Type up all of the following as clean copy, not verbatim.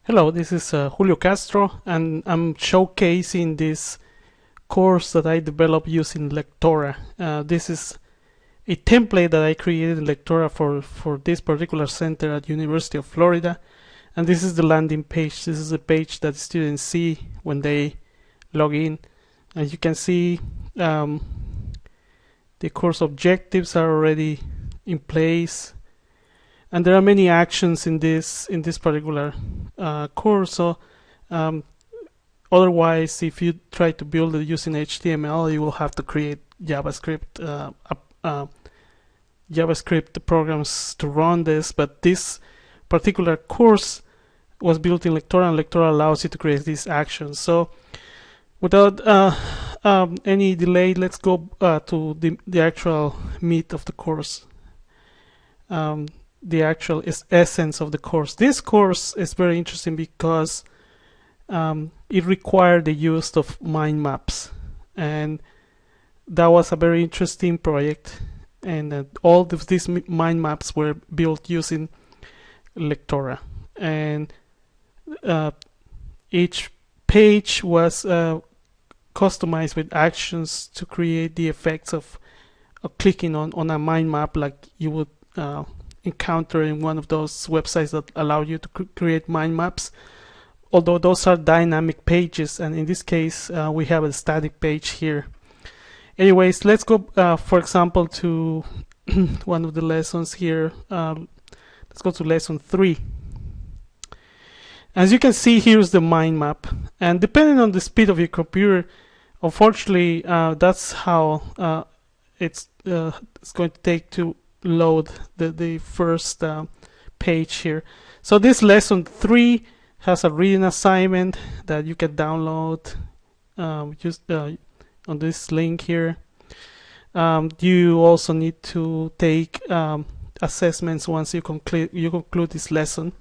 Hello, this is Julio Castro, and I'm showcasing this course that I developed using Lectora. This is a template that I created in Lectora for this particular center at University of Florida, and this is the landing page. This is the page that students see when they log in. As you can see, the course objectives are already in place, and there are many actions in this particular course. So otherwise, if you try to build it using HTML, you will have to create JavaScript programs to run this. But this particular course was built in Lectora, and Lectora allows you to create these actions. So without any delay, let's go to the actual meat of the course. The actual essence of the course. This course is very interesting because it required the use of mind maps, and that was a very interesting project, and all of these mind maps were built using Lectora, and each page was customized with actions to create the effects of clicking on a mind map, like you would encounter in one of those websites that allow you to create mind maps, although those are dynamic pages, and in this case we have a static page here. Anyways, let's go for example to one of the lessons here. Let's go to lesson 3. As you can see, here's the mind map, and depending on the speed of your computer, unfortunately that's how it's going to take to load the first page here. So this lesson 3 has a reading assignment that you can download just on this link here. You also need to take assessments once you conclude this lesson.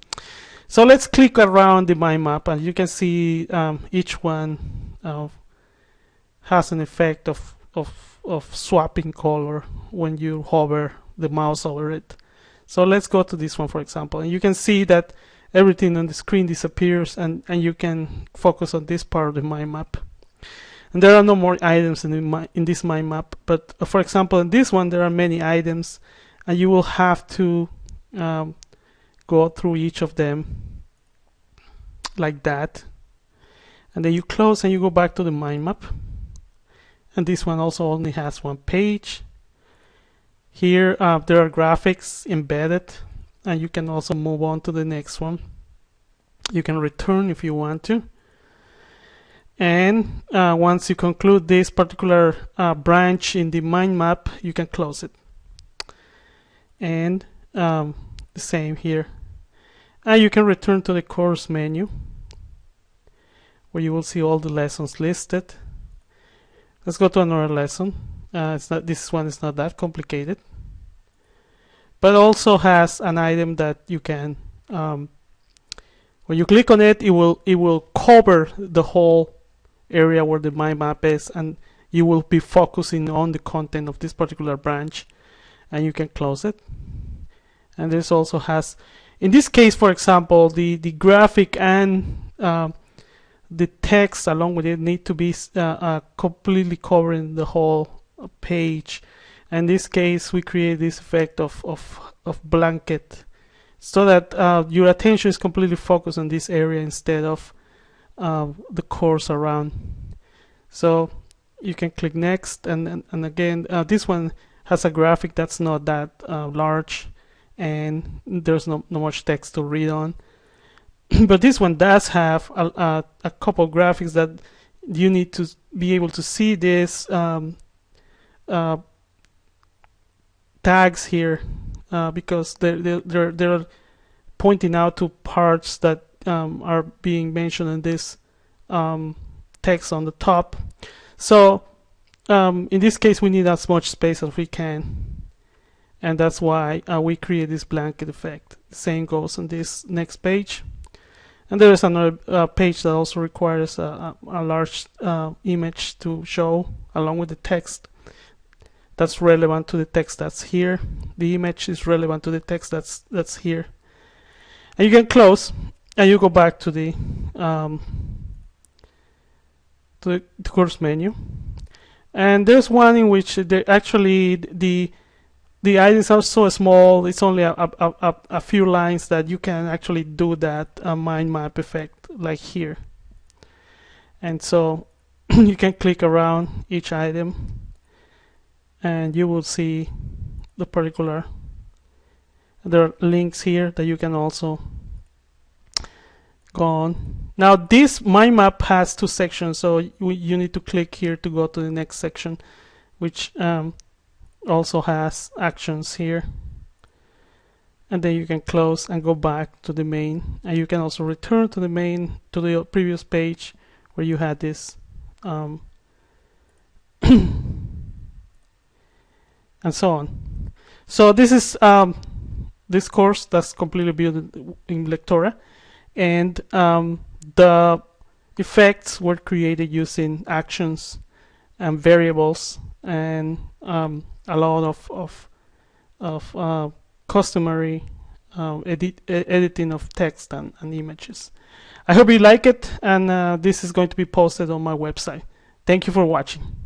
So let's click around the mind map, and you can see each one has an effect of swapping color when you hover the mouse over it. So let's go to this one, for example, and you can see that everything on the screen disappears, and you can focus on this part of the mind map. And there are no more items in this mind map, but for example in this one there are many items, and you will have to go through each of them like that, and then you close and you go back to the mind map. And this one also only has one page. Here there are graphics embedded, and you can also move on to the next one. You can return if you want to, and once you conclude this particular branch in the mind map, you can close it. And the same here, and you can return to the course menu where you will see all the lessons listed. Let's go to another lesson. This one is not that complicated, but also has an item that you can when you click on it, it will cover the whole area where the mind map is, and you will be focusing on the content of this particular branch, and you can close it. And this also has, in this case for example, the graphic and the text along with it need to be completely covering the whole page. In this case we create this effect of blanket, so that your attention is completely focused on this area instead of the course around. So you can click next, and again this one has a graphic that's not that large, and there's no much text to read on. But this one does have a couple of graphics that you need to be able to see this tags here, because they're pointing out to parts that are being mentioned in this text on the top. So in this case we need as much space as we can, and that's why we create this blanket effect. The same goes on this next page. And there is another page that also requires a large image to show along with the text that's relevant to the text that's here. The image is relevant to the text that's here. And you can close, and you go back to the course menu. And there's one in which actually the items are so small, it's only a few lines that you can actually do that mind map effect like here. And so you can click around each item and you will see the particular, there are links here that you can also go on. Now this mind map has two sections, so you need to click here to go to the next section, which also has actions here, and then you can close and go back to the main, and you can also return to the main, to the previous page where you had this and so on. So this is this course that's completely built in Lectora, and the effects were created using actions and variables and a lot of customary editing of text and images. I hope you like it, and this is going to be posted on my website. Thank you for watching.